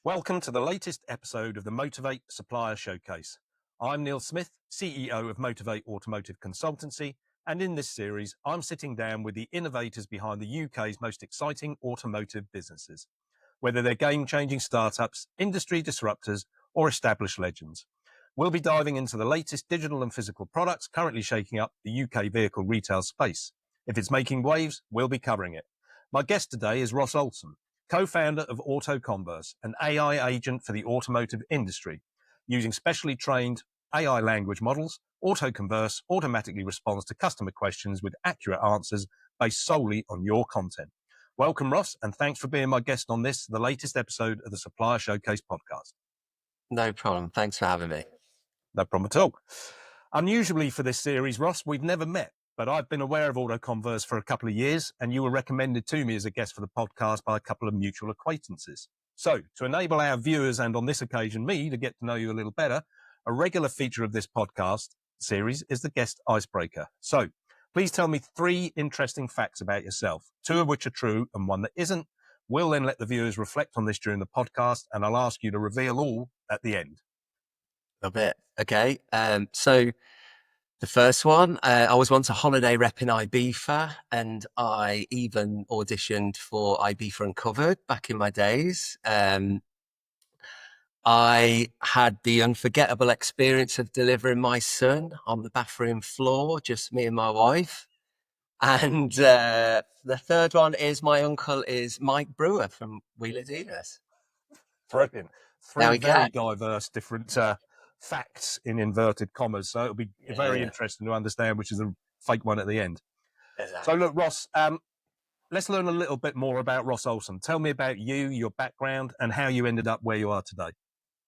Welcome to the latest episode of the Motorvait Supplier Showcase. I'm Neil Smith, CEO of Motorvait Automotive Consultancy, and in this series, I'm sitting down with the innovators behind the UK's most exciting automotive businesses, whether they're game-changing startups, industry disruptors, or established legends. We'll be diving into the latest digital and physical products currently shaking up the UK vehicle retail space. If it's making waves, we'll be covering it. My guest today is Ross Olsen, co-founder of AutoConverse, an AI agent for the automotive industry. Using specially trained AI language models, AutoConverse automatically responds to customer questions with accurate answers based solely on your content. Welcome, Ross, and thanks for being my guest on the latest episode of the Supplier Showcase podcast. No problem. Thanks for having me. No problem at all. Unusually for this series, Ross, we've never met, but I've been aware of AutoConverse for a couple of years, and you were recommended to me as a guest for the podcast by a couple of mutual acquaintances. So, to enable our viewers, and on this occasion me, to get to know you a little better, a regular feature of this podcast series is the guest icebreaker. So, please tell me 3 interesting facts about yourself, 2 of which are true and 1 that isn't. We'll then let the viewers reflect on this during the podcast, and I'll ask you to reveal all at the end. A bit. Okay. So the first one, I was once a holiday rep in Ibiza, and I even auditioned for Ibiza Uncovered back in my days. I had the unforgettable experience of delivering my son on the bathroom floor, just me and my wife. And the third one is my uncle is Mike Brewer from Wheeler Dealers. Brilliant. There 3 we go. very diverse different facts in inverted commas. So it'll be very interesting to understand which is the fake one at the end. Exactly. So look, Ross, let's learn a little bit more about Ross Olsen. Tell me about you, your background, and how you ended up where you are today.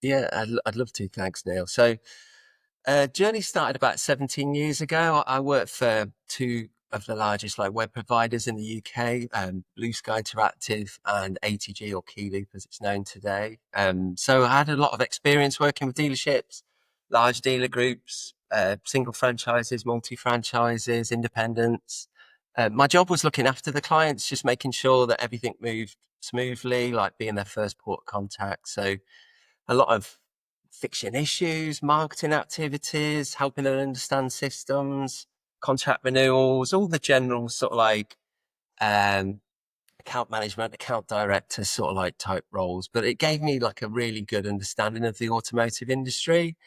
Yeah, I'd love to. Thanks, Neil. So, journey started about 17 years ago. I worked for 2 of the largest web providers in the UK, Blue Sky Interactive and ATG, or Keyloop as it's known today. So I had a lot of experience working with dealerships, large dealer groups, single franchises, multi-franchises, independents. My job was looking after the clients, just making sure that everything moved smoothly, like being their first port of contact. So a lot of fixing issues, marketing activities, helping them understand systems, contract renewals, all the general sort of account management, account director sort of type roles. But it gave me a really good understanding of the automotive industry.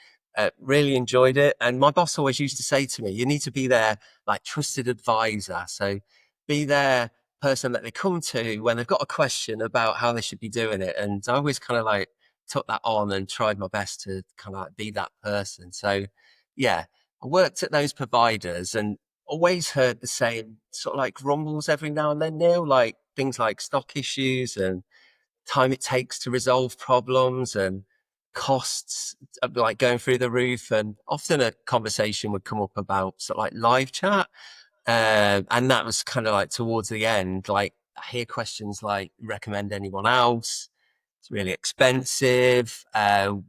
Really enjoyed it. And my boss always used to say to me, you need to be their trusted advisor. So be their person that they come to when they've got a question about how they should be doing it. And I always kind of took that on and tried my best to kind of be that person. So yeah, I worked at those providers and always heard the same sort of grumbles every now and then, Neil, things like stock issues and time it takes to resolve problems and costs going through the roof. And often a conversation would come up about sort of live chat. And that was kind of towards the end, I hear questions like recommend anyone else. It's really expensive.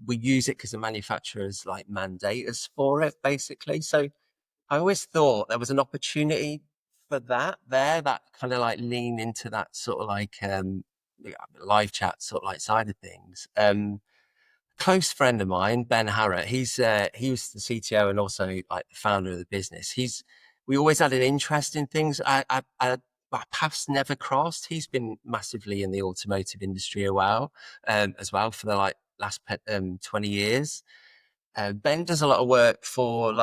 We use it because the manufacturers mandate us for it, basically. So I always thought there was an opportunity for that kind of lean into that sort of live chat sort of side of things. Close friend of mine, Ben Harrott, he was the CTO and also the founder of the business. We always had an interest in things. Our paths never crossed. He's been massively in the automotive industry as well for the last 20 years. Ben does a lot of work for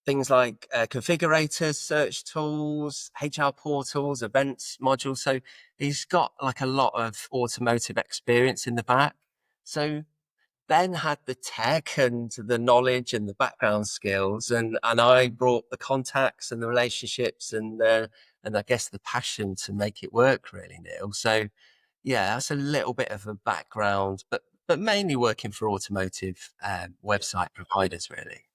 things like configurators, search tools, HR portals, events modules. So he's got a lot of automotive experience in the back. So Ben had the tech and the knowledge and the background skills, and I brought the contacts and the relationships and I guess the passion to make it work, really, Neil. So yeah, that's a little bit of a background, but mainly working for automotive website providers, really.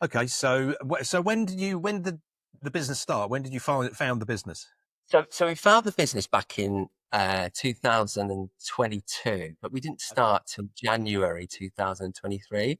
Okay, so when did the business start? When did you found the business? So we found the business back in 2022, but we didn't start till January 2023.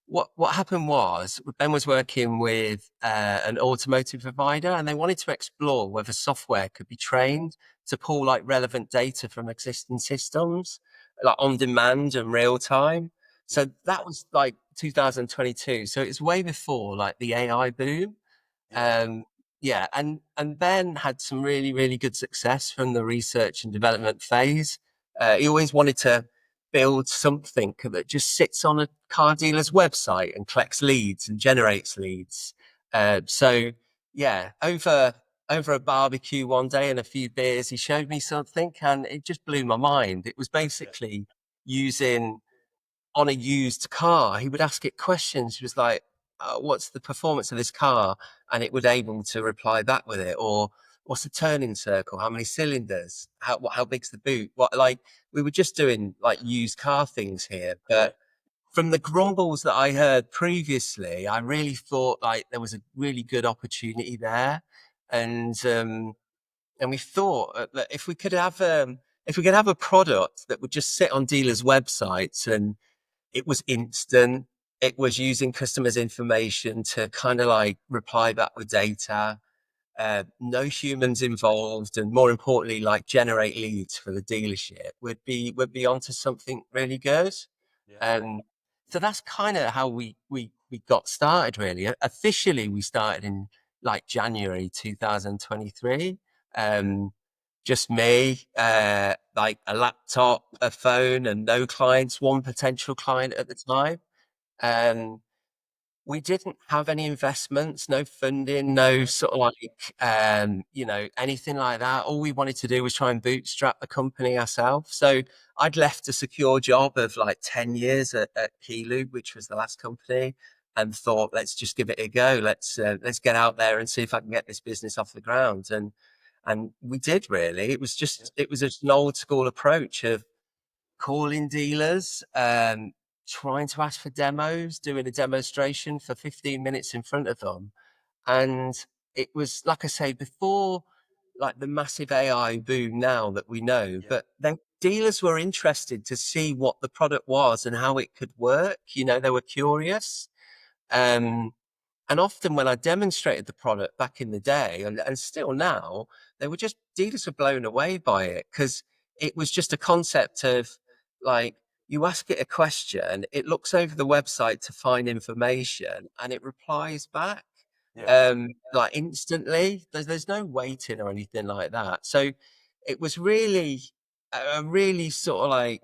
What happened was Ben was working with an automotive provider, and they wanted to explore whether software could be trained to pull relevant data from existing systems. like on demand and real time. So that was like 2022. So it's way before like the AI boom. Yeah. Um, yeah, and Ben had some really, really good success from the research and development phase. He always wanted to build something that just sits on a car dealer's website and collects leads and generates leads. So yeah, over a barbecue one day and a few beers, he showed me something, and it just blew my mind. It was Yeah. basically using on a used car, he would ask it questions. He was like, "What's the performance of this car?" And it would able to reply back with it, or "What's the turning circle? How many cylinders? How big's the boot?" What like we were just doing like used car things here, Yeah. but from the grumbles that I heard previously, I really thought like there was a really good opportunity there, and um, and we thought that if we could have a product that would just sit on dealers' websites and it was instant. It was using customers' information to kind of like reply back with data. No humans involved, and more importantly, like generate leads for the dealership. Would be onto something really good. Yeah. Um, so that's kind of how we got started. Really, officially, we started in like January 2023. Um, just me, like a laptop, a phone, and no clients. One potential client at the time. Um, we didn't have any investments, no funding, no sort of like, anything like that. All we wanted to do was try and bootstrap the company ourselves. So I'd left a secure job of like 10 years at Keyloop, which was the last company, and thought, let's just give it a go. Let's get out there and see if I can get this business off the ground. And we did really. Yeah. It was just an old school approach of calling dealers, trying to ask for demos, doing a demonstration for 15 minutes in front of them. And it was, like I say, before like the massive AI boom now that we know, Yeah. but then dealers were interested to see what the product was and how it could work. You know, they were curious. Um, and often when I demonstrated the product back in the day and still now, they were just dealers were blown away by it because it was just a concept of like you ask it a question, it looks over the website to find information and it replies back Yeah. like instantly. There's no waiting or anything like that. So it was really a really sort of like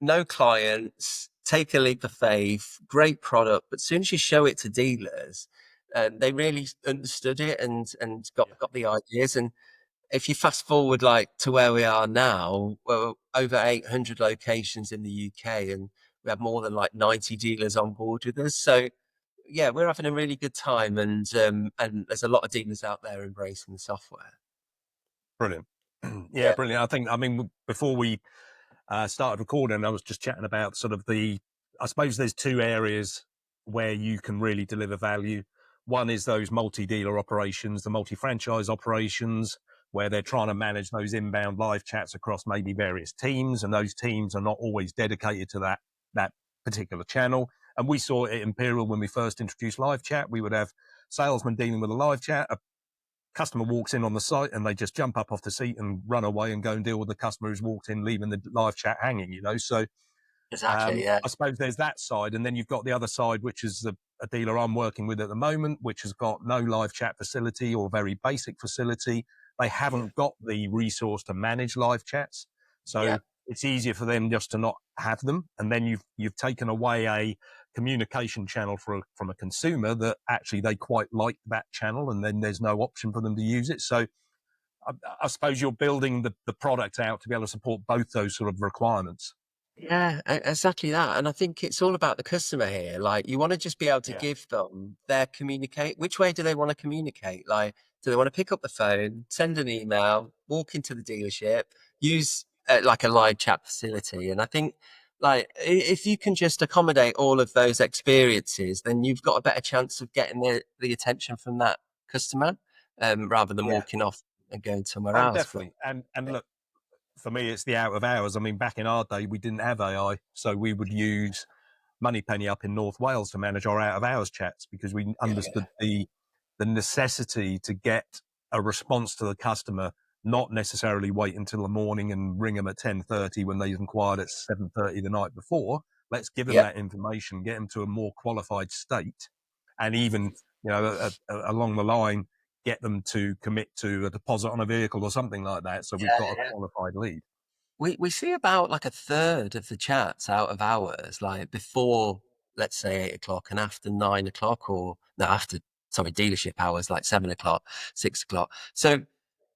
no clients, take a leap of faith, great product. But as soon as you show it to dealers, they really understood it and Yeah. got the ideas. And if you fast forward like to where we are now, well, over 800 locations in the UK, and we have more than like 90 dealers on board with us. So yeah, we're having a really good time, and there's a lot of dealers out there embracing the software. Brilliant. Yeah, Yeah, brilliant. I mean, before we started recording, I was just chatting about sort of I suppose there's two areas where you can really deliver value. One is those multi-dealer operations, the multi-franchise operations, where they're trying to manage those inbound live chats across maybe various teams, and those teams are not always dedicated to that particular channel. And we saw it at Imperial when we first introduced live chat. We would have salesmen dealing with a live chat, a customer walks in on the site and they just jump up off the seat and run away and go and deal with the customer who's walked in, leaving the live chat hanging. So exactly. Yeah, I suppose there's that side. And then you've got the other side, which is a dealer I'm working with at the moment, which has got no live chat facility or very basic facility. They yeah, haven't got the resource to manage live chats. yeah, So it's easier for them just to not have them. And then you've taken away a communication channel from a consumer that actually they quite like that channel. And then there's no option for them to use it. So I suppose you're building the product out to be able to support both those sort of requirements. yeah, exactly that. And I think it's all about the customer here. Like, you want to just be able to Yeah. give them their communicate. Which way do they want to communicate? Like, do they want to pick up the phone, send an email, walk into the dealership, use like a live chat facility? And I think, like, if you can just accommodate all of those experiences, then you've got a better chance of getting the attention from that customer, rather than Yeah. walking off and going somewhere Oh, else. But definitely. And look, for me, it's the out of hours. I mean, back in our day, we didn't have AI, so we would use Moneypenny up in North Wales to manage our out of hours chats because we yeah, understood the necessity to get a response to the customer not necessarily wait until the morning and ring them at 10:30 when they've inquired at 7:30 the night before. Let's give them Yep. that information, get them to a more qualified state, and even, along the line, get them to commit to a deposit on a vehicle or something like that. So we've got a Yeah. qualified lead. We see about like a third of the chats out of hours, like before, let's say 8 o'clock, and after 9 o'clock, or no, after, sorry, dealership hours, like 7 o'clock, 6 o'clock. So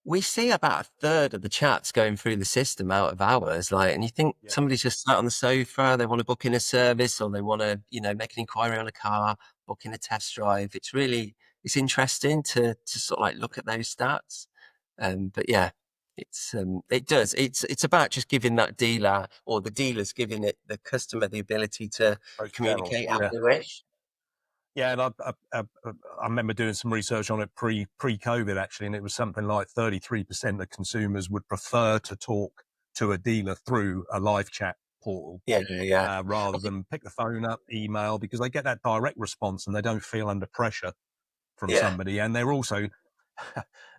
we see about a third of the chats going through the system out of hours. Like, and you think Yeah. somebody's just sat on the sofa, they want to book in a service, or they want to, make an inquiry on a car, book in a test drive. It's interesting to sort of like look at those stats. But yeah, it's about just giving that dealer, or the dealers giving the customer the ability to Both channels. communicate as Yeah. they wish. Yeah, and I remember doing some research on it pre-COVID actually, and it was something like 33% of consumers would prefer to talk to a dealer through a live chat portal Yeah, yeah. rather than pick the phone up, email, because they get that direct response and they don't feel under pressure from Yeah. somebody, and they're also,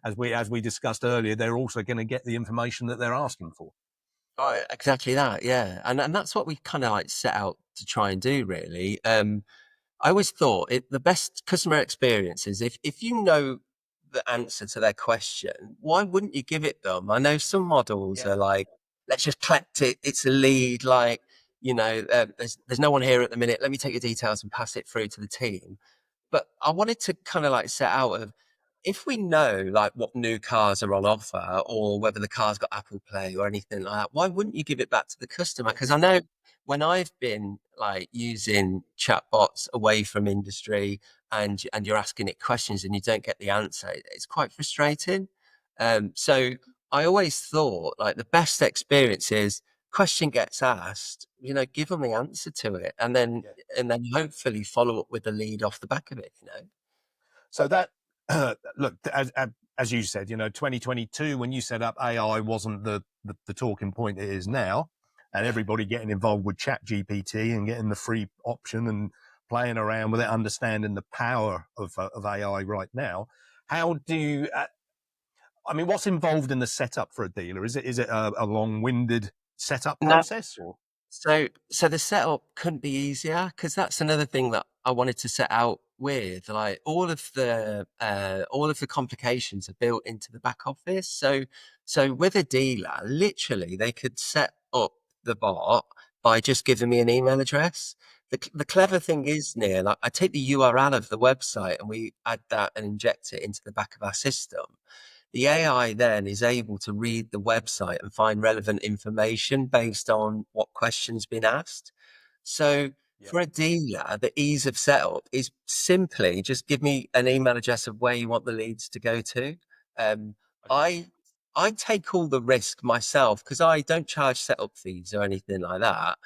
as we discussed earlier, they're also going to get the information that they're asking for. Oh, exactly that. Yeah. And that's what we kind of like set out to try and do, really. I always thought the best customer experience is if you know the answer to their question, why wouldn't you give it them? I know some models Yeah. are like, let's just collect it. It's a lead. Like, there's no one here at the minute. Let me take your details and pass it through to the team. But I wanted to kind of like set out of, if we know like what new cars are on offer, or whether the car's got Apple Play or anything like that, why wouldn't you give it back to the customer? Because I know when I've been like using chatbots away from industry, and you're asking it questions and you don't get the answer, it's quite frustrating. So I always thought like the best experience is question gets asked, give them the answer to it, and then Yeah. hopefully follow up with a lead off the back of it. So that, look, as you said, 2022, when you set up, AI wasn't the talking point it is now, and everybody getting involved with Chat GPT and getting the free option and playing around with it, understanding the power of AI right now. How do you, what's involved in the setup for a dealer? Is it a long-winded setup No. process, or? So the setup couldn't be easier, because that's another thing that I wanted to set out with. Like all of the complications are built into the back office. So with a dealer, literally they could set up the bot by just giving me an email address. The clever thing is, Neil, like, I take the URL of the website and we add that and inject it into the back of our system. The AI then is able to read the website and find relevant information based on what questions been asked. So Yeah. for a dealer, the ease of setup is simply just give me an email address of where you want the leads to go to. Um, Okay. I take all the risk myself, because I don't charge setup fees or anything like that,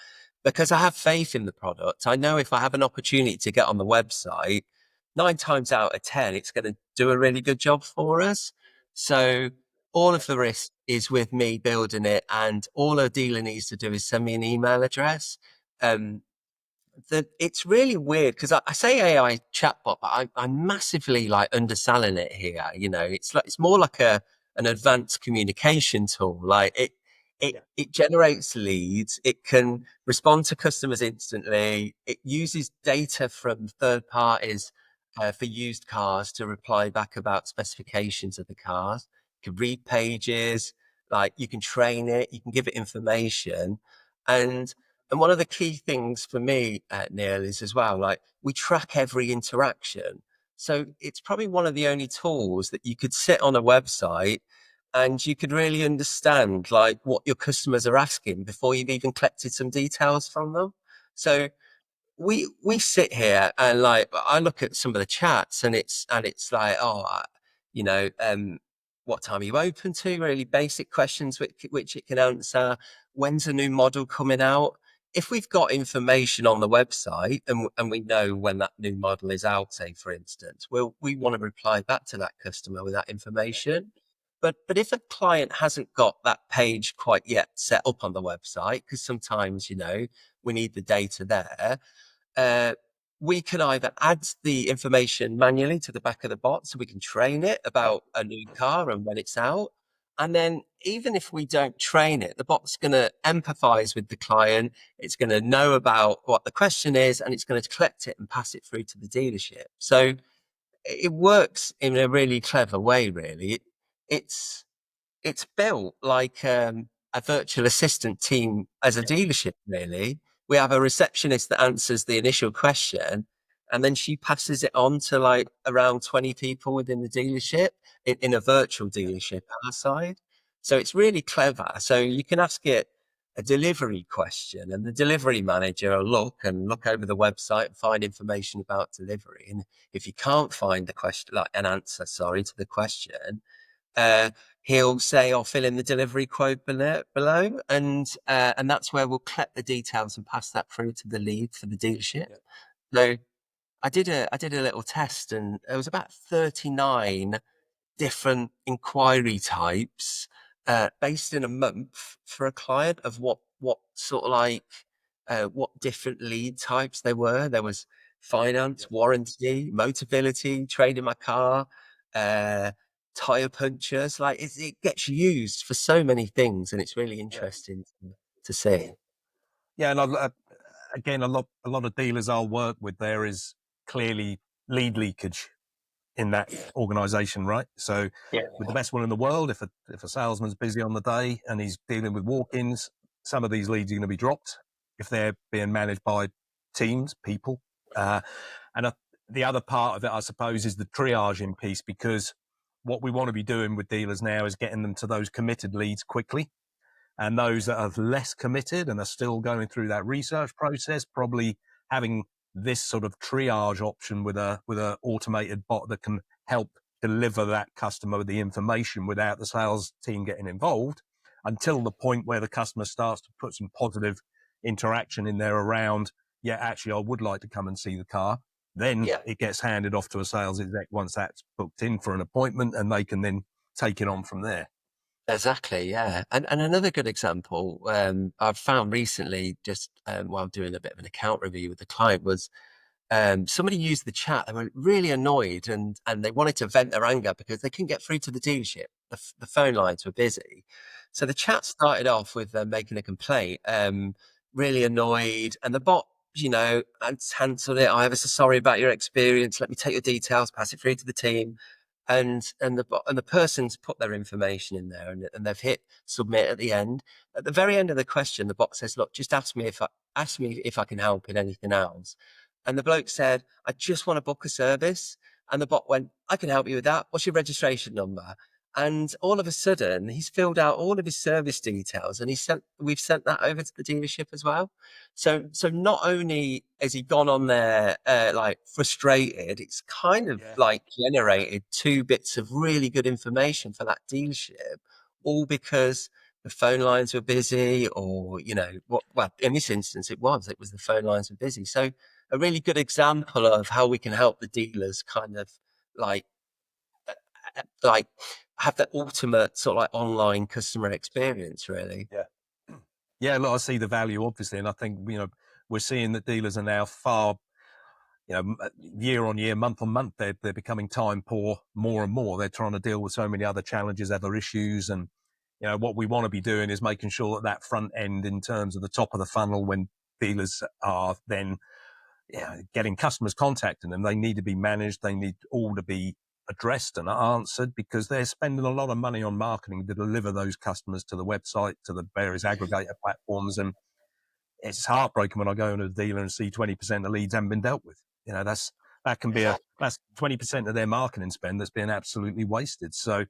because I have faith in the product. I know if I have an opportunity to get on the website, 9 times out of 10, it's going to do a really good job for us. So all of the risk is with me building it, and all a dealer needs to do is send me an email address. Um, it's really weird, because I say AI chatbot, but I'm massively like underselling it here. It's more like an advanced communication tool. Like Yeah. it generates leads. It can respond to customers instantly. It uses data from third parties for used cars to reply back about specifications of the cars. You can read pages. Like, you can train it. You can give it information, and one of the key things for me, Neil, is as well, like, we track every interaction. So it's probably one of the only tools that you could sit on a website and you could really understand like what your customers are asking before you've even collected some details from them. So we sit here and like I look at some of the chats, and it's like, you know um what time are you open to, really basic questions which it can answer. When's a new model coming out? If we've got information on the website, and we know when that new model is out, say for instance, we want to reply back to that customer with that information. But if a client hasn't got that page quite yet set up on the website, because sometimes we need the data there, uh, we can either add the information manually to the back of the bot so we can train it about a new car and when it's out. And then even if we don't train it, the bot's going to empathize with the client. It's going to know about what the question is, and it's going to collect it and pass it through to the dealership. So it works in a really clever way, really. It's it's built like a virtual assistant team as a dealership, really. We have a receptionist that answers the initial question, and then she passes it on to like around 20 people within the dealership in a virtual dealership our side. So it's really clever. So you can ask it a delivery question, and the delivery manager will look over the website and find information about delivery. And if you can't find the question, like an answer, sorry, to the question, uh, he'll say, "I'll fill in the delivery quote below," and that's where we'll collect the details and pass that through to the lead for the dealership. Yeah. So I did a little test, and there was about 39 different inquiry types based in a month for a client of what sort of like what different lead types they were. There was Yeah. finance, warranty, motability, trading my car, uh, tire punchers. Like it gets used for so many things, and it's really Yeah. interesting to see. Yeah, and again, a lot of dealers I'll work with, there is clearly lead leakage in that organisation, right? So, Yeah, with the best one in the world, if a salesman's busy on the day and he's dealing with walk-ins, some of these leads are going to be dropped if they're being managed by teams, people. Uh, and the other part of it, I suppose, is the triaging piece, because what we want to be doing with dealers now is getting them to those committed leads quickly. And those that are less committed and are still going through that research process, probably having this sort of triage option with a automated bot that can help deliver that customer with the information without the sales team getting involved, until the point where the customer starts to put some positive interaction in there around, yeah, actually, I would like to come and see the car. Then yeah. it gets handed off to a sales exec once that's booked in for an appointment, and they can then take it on from there. Exactly, yeah. And another good example I've found recently, just while doing a bit of an account review with the client, was somebody used the chat. They were really annoyed, and they wanted to vent their anger because they couldn't get through to the dealership. The phone lines were busy. So the chat started off with them making a complaint, really annoyed, and the bot, answered it. "I ever so sorry about your experience. Let me take your details, pass it through to the team." And the person's put their information in there, and they've hit submit at the end. At the very end of the question, the bot says, "Look, just ask me if I can help in anything else." And the bloke said, "I just want to book a service." And the bot went, "I can help you with that. What's your registration number?" And all of a sudden, he's filled out all of his service details, and we've sent that over to the dealership as well. So not only has he gone on there like frustrated, it's kind of Yeah. like generated two bits of really good information for that dealership, all because the phone lines were busy, or well, in this instance, it was the phone lines were busy. So a really good example of how we can help the dealers kind of like like have that ultimate sort of like online customer experience, really. Yeah. Yeah, look, I see the value, obviously, and I think, we're seeing that dealers are now far, year on year, month on month, they're becoming time poor more and more. They're trying to deal with so many other challenges, other issues, and what we want to be doing is making sure that front end, in terms of the top of the funnel, when dealers are then getting customers contacting them, they need to be managed. They need all to be addressed and answered, because they're spending a lot of money on marketing to deliver those customers to the website, to the various aggregator platforms. And it's heartbreaking when I go into a dealer and see 20% of leads haven't been dealt with. That's 20% of their marketing spend that's being absolutely wasted. So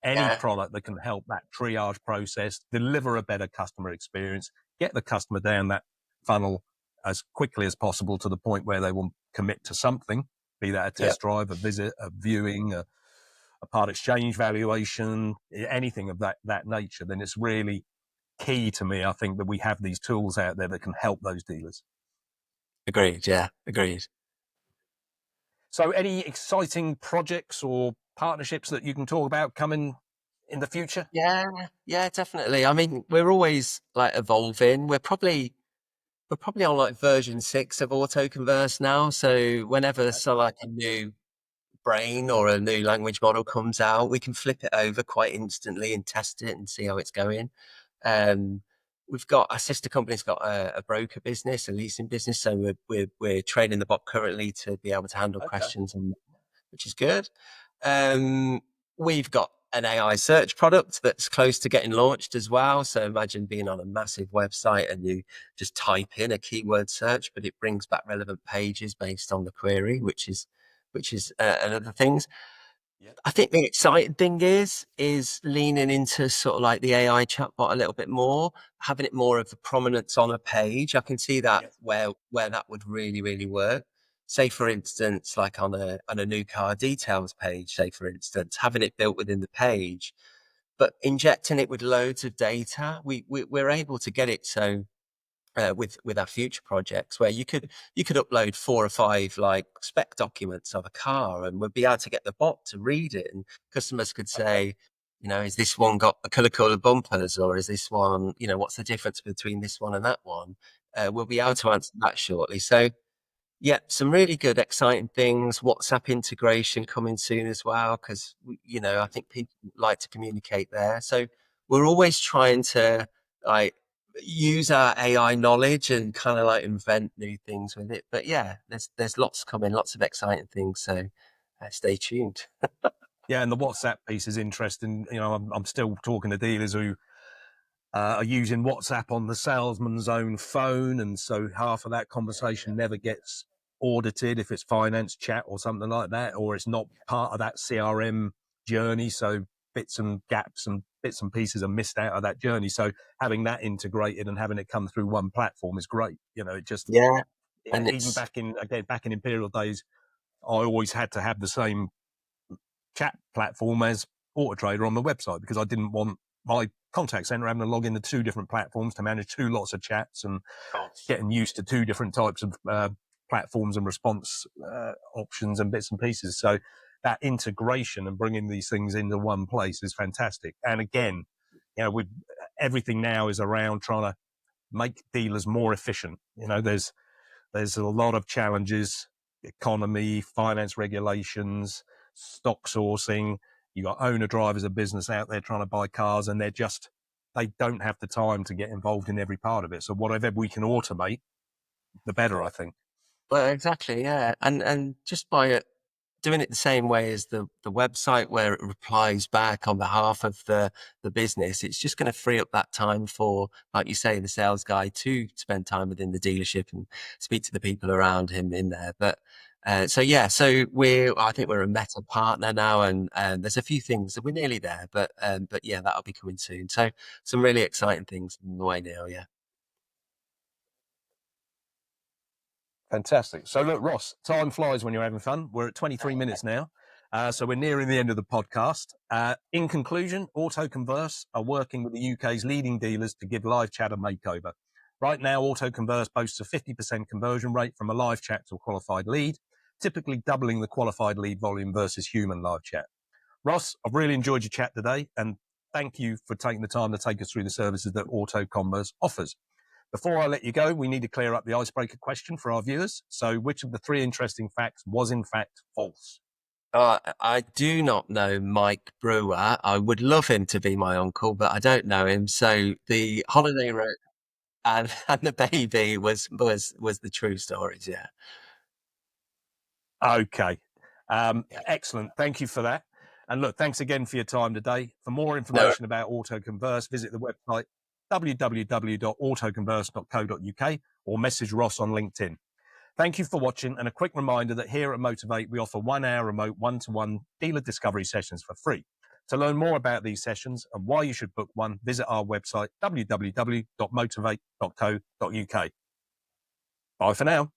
any Yeah, product that can help that triage process, deliver a better customer experience, get the customer down that funnel as quickly as possible to the point where they will commit to something, be that a yeah. test drive, a visit, a viewing, a part exchange valuation, anything of that nature, then it's really key to me, I think, that we have these tools out there that can help those dealers. Agreed. Yeah, agreed. So any exciting projects or partnerships that you can talk about coming in the future? Yeah, yeah, definitely. I mean, we're always like evolving. We're probably on like version 6 of AutoConverse now. So whenever Okay. so like a new brain or a new language model comes out, we can flip it over quite instantly and test it and see how it's going. We've got our sister company's got a broker business, a leasing business, so we're training the bot currently to be able to handle questions, which is good. We've got an AI search product that's close to getting launched as well. So imagine being on a massive website and you just type in a keyword search, but it brings back relevant pages based on the query, which is another thing. I think the exciting thing is leaning into sort of like the AI chatbot a little bit more, having it more of a prominence on a page. I can see that where that would really, really work. Say, for instance, like on a new car details page, say, for instance, having it built within the page, but injecting it with loads of data, we're able to get it so with our future projects where you could upload 4 or 5 like spec documents of a car and we'd be able to get the bot to read it, and customers could say, you know, is this one got the colour bumpers, or is this one, you know, what's the difference between this one and that one? We'll be able to answer that shortly. So yeah, some really good, exciting things. WhatsApp integration coming soon as well, because, you know, I think people like to communicate there. So we're always trying to like use our AI knowledge and kind of like invent new things with it. But yeah, there's lots coming, lots of exciting things. So stay tuned. Yeah, and the WhatsApp piece is interesting. You know, I'm still talking to dealers who are using WhatsApp on the salesman's own phone, and so half of that conversation never gets audited if it's finance chat or something like that, or it's not part of that CRM journey. So bits and gaps and bits and pieces are missed out of that journey. So having that integrated and having it come through one platform is great. You know, it just And even back in Imperial days, I always had to have the same chat platform as AutoTrader on the website because I didn't want my contact center having to log into 2 different platforms to manage 2 lots of chats and getting used to 2 different types of platforms and response options and bits and pieces. So that integration and bringing these things into one place is fantastic. And again, you know, with everything now is around trying to make dealers more efficient. You know, there's a lot of challenges, economy, finance regulations, stock sourcing. You got owner drivers of business out there trying to buy cars, and they don't have the time to get involved in every part of it. So whatever we can automate, the better, I think. well, exactly, yeah. And just by doing it the same way as the website where it replies back on behalf of the business, it's just going to free up that time for, like you say, the sales guy to spend time within the dealership and speak to the people around him in there. But so yeah, so I think we're a Meta partner now, and there's a few things that we're nearly there, but yeah, that'll be coming soon. So some really exciting things in the way now, yeah. Fantastic. So look, Ross, time flies when you're having fun. We're at 23 minutes now. So we're nearing the end of the podcast. In conclusion, AutoConverse are working with the UK's leading dealers to give live chat a makeover. Right now, AutoConverse boasts a 50% conversion rate from a live chat to a qualified lead, typically doubling the qualified lead volume versus human live chat. Ross, I've really enjoyed your chat today, and thank you for taking the time to take us through the services that AutoConverse offers. Before I let you go, we need to clear up the icebreaker question for our viewers. So which of the 3 interesting facts was in fact false? I do not know Mike Brewer. I would love him to be my uncle, but I don't know him. So the holiday road and the baby was the true stories. Yeah. Okay. Excellent. Thank you for that. And look, thanks again for your time today. For more No, information about AutoConverse, visit the website www.autoconverse.co.uk or message Ross on LinkedIn. Thank you for watching, and a quick reminder that here at Motorvait, we offer 1-hour remote one-to-one dealer discovery sessions for free. To learn more about these sessions and why you should book one, visit our website, www.motorvait.co.uk. Bye for now.